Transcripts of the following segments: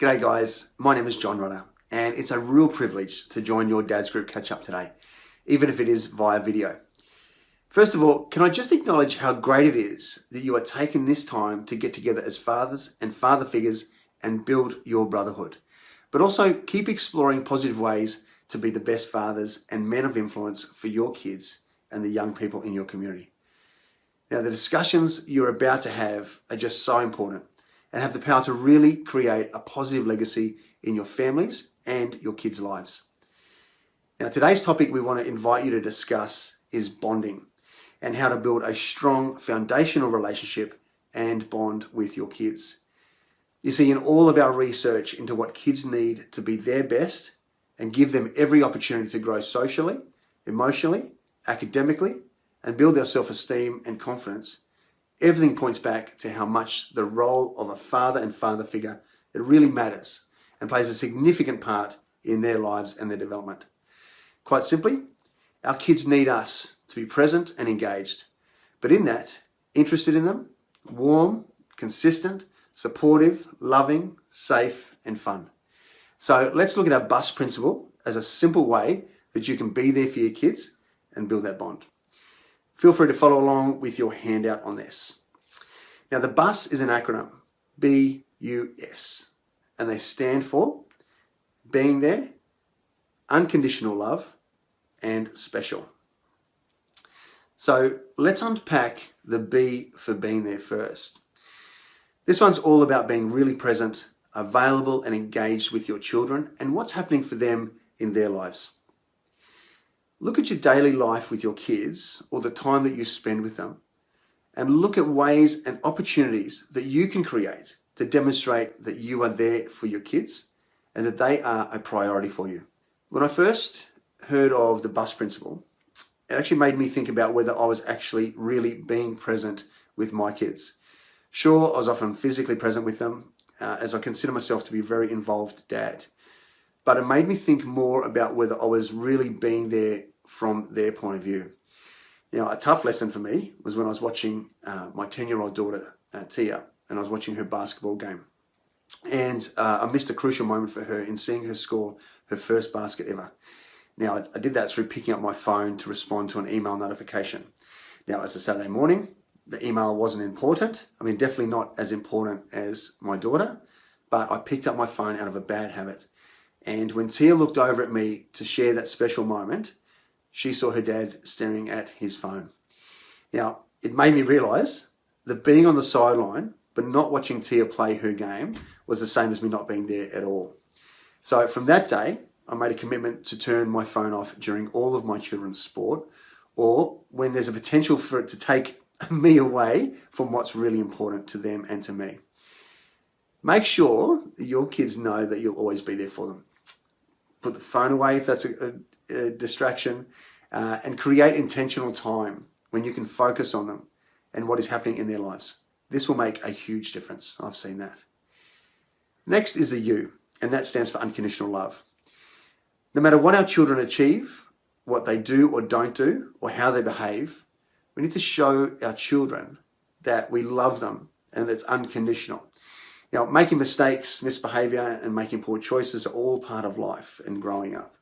G'day guys, my name is John Rodder and it's a real privilege to join your Dad's Group catch up today, even if it is via video. First of all, can I just acknowledge how great it is that you are taking this time to get together as fathers and father figures and build your brotherhood, but also keep exploring positive ways to be the best fathers and men of influence for your kids and the young people in your community. Now, the discussions you're about to have are just so important and have the power to really create a positive legacy in your families and your kids' lives. Now, today's topic we want to invite you to discuss is bonding and how to build a strong foundational relationship and bond with your kids. You see, in all of our research into what kids need to be their best and give them every opportunity to grow socially, emotionally, academically, and build their self-esteem and confidence, everything points back to how much the role of a father and father figure, it really matters and plays a significant part in their lives and their development. Quite simply, our kids need us to be present and engaged, but in that, interested in them, warm, consistent, supportive, loving, safe, and fun. So let's look at our bus principle as a simple way that you can be there for your kids and build that bond. Feel free to follow along with your handout on this. Now, the BUS is an acronym, B-U-S, and they stand for being there, unconditional love, and special. So let's unpack the B for being there first. This one's all about being really present, available, and engaged with your children and what's happening for them in their lives. Look at your daily life with your kids or the time that you spend with them and look at ways and opportunities that you can create to demonstrate that you are there for your kids and that they are a priority for you. When I first heard of the BUS principle, it actually made me think about whether I was actually really being present with my kids. Sure, I was often physically present with them as I consider myself to be a very involved dad, but it made me think more about whether I was really being there from their point of view. Now, a tough lesson for me was when I was watching my 10-year-old daughter, Tia, and I was watching her basketball game. And I missed a crucial moment for her in seeing her score her first basket ever. Now, I did that through picking up my phone to respond to an email notification. Now, as a Saturday morning, the email wasn't important. I mean, definitely not as important as my daughter, but I picked up my phone out of a bad habit. And when Tia looked over at me to share that special moment, she saw her dad staring at his phone. Now, it made me realize that being on the sideline, but not watching Tia play her game, was the same as me not being there at all. So from that day, I made a commitment to turn my phone off during all of my children's sport, or when there's a potential for it to take me away from what's really important to them and to me. Make sure that your kids know that you'll always be there for them. Put the phone away if that's a distraction, and create intentional time when you can focus on them and what is happening in their lives. This will make a huge difference. I've seen that. Next is the U, and that stands for unconditional love. No matter what our children achieve, what they do or don't do, or how they behave, we need to show our children that we love them and it's unconditional. Now, making mistakes, misbehavior, and making poor choices are all part of life and growing up.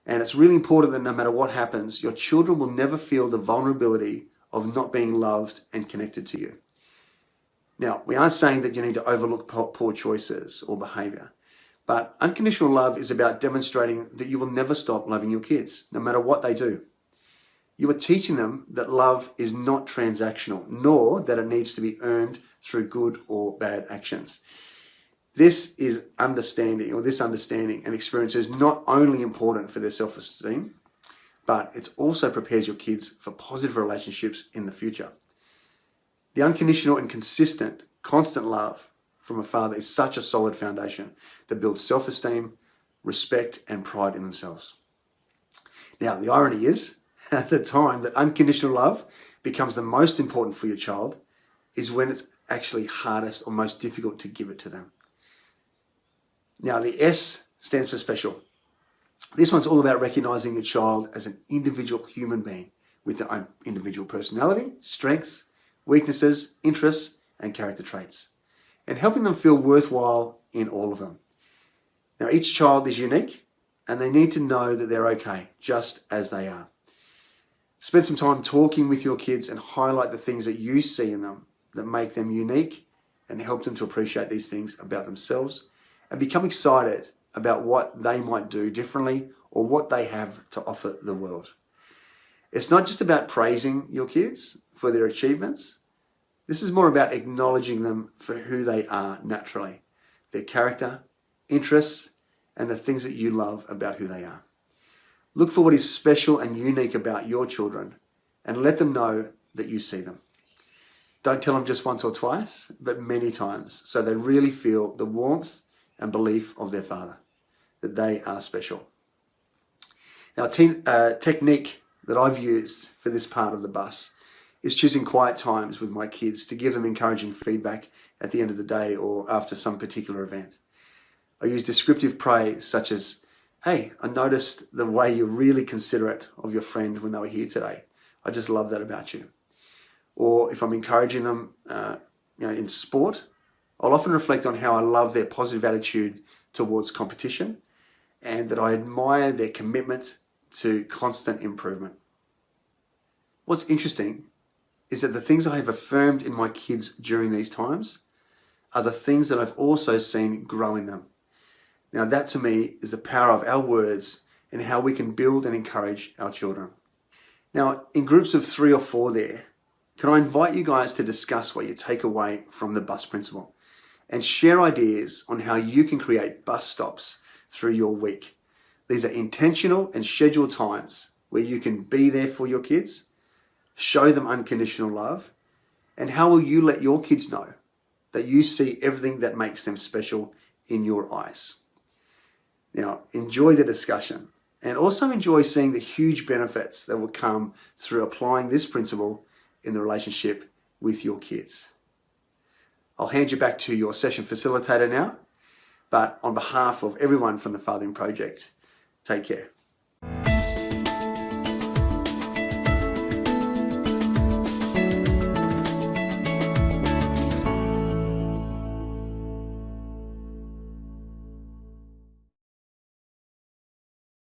And it's really important that no matter what happens, your children will never feel the vulnerability of not being loved and connected to you. Now, we aren't saying that you need to overlook poor choices or behavior, but unconditional love is about demonstrating that you will never stop loving your kids, no matter what they do. You are teaching them that love is not transactional, nor that it needs to be earned through good or bad actions. This understanding and experience is not only important for their self-esteem, but it also prepares your kids for positive relationships in the future. The unconditional and consistent, constant love from a father is such a solid foundation that builds self-esteem, respect, and pride in themselves. Now, the irony is, at the time that unconditional love becomes the most important for your child is when it's actually hardest or most difficult to give it to them. Now, the S stands for special. This one's all about recognizing your child as an individual human being with their own individual personality, strengths, weaknesses, interests, and character traits. and helping them feel worthwhile in all of them. Now, each child is unique and they need to know that they're okay, just as they are. Spend some time talking with your kids and highlight the things that you see in them that make them unique, and help them to appreciate these things about themselves and become excited about what they might do differently or what they have to offer the world. It's not just about praising your kids for their achievements. This is more about acknowledging them for who they are naturally, their character, interests, and the things that you love about who they are. Look for what is special and unique about your children and let them know that you see them. Don't tell them just once or twice, but many times, so they really feel the warmth and belief of their father, that they are special. Now, a technique that I've used for this part of the bus is choosing quiet times with my kids to give them encouraging feedback at the end of the day or after some particular event. I use descriptive praise such as, "Hey, I noticed the way you're really considerate of your friend when they were here today. I just love that about you." Or if I'm encouraging them in sport, I'll often reflect on how I love their positive attitude towards competition and that I admire their commitment to constant improvement. What's interesting is that the things I have affirmed in my kids during these times are the things that I've also seen grow in them. Now that to me is the power of our words and how we can build and encourage our children. Now, in groups of 3 or 4 there, can I invite you guys to discuss what you take away from the bus principle and share ideas on how you can create bus stops through your week. These are intentional and scheduled times where you can be there for your kids, show them unconditional love, and how will you let your kids know that you see everything that makes them special in your eyes? Now, enjoy the discussion and also enjoy seeing the huge benefits that will come through applying this principle in the relationship with your kids. I'll hand you back to your session facilitator now, but on behalf of everyone from the Fathering Project, take care.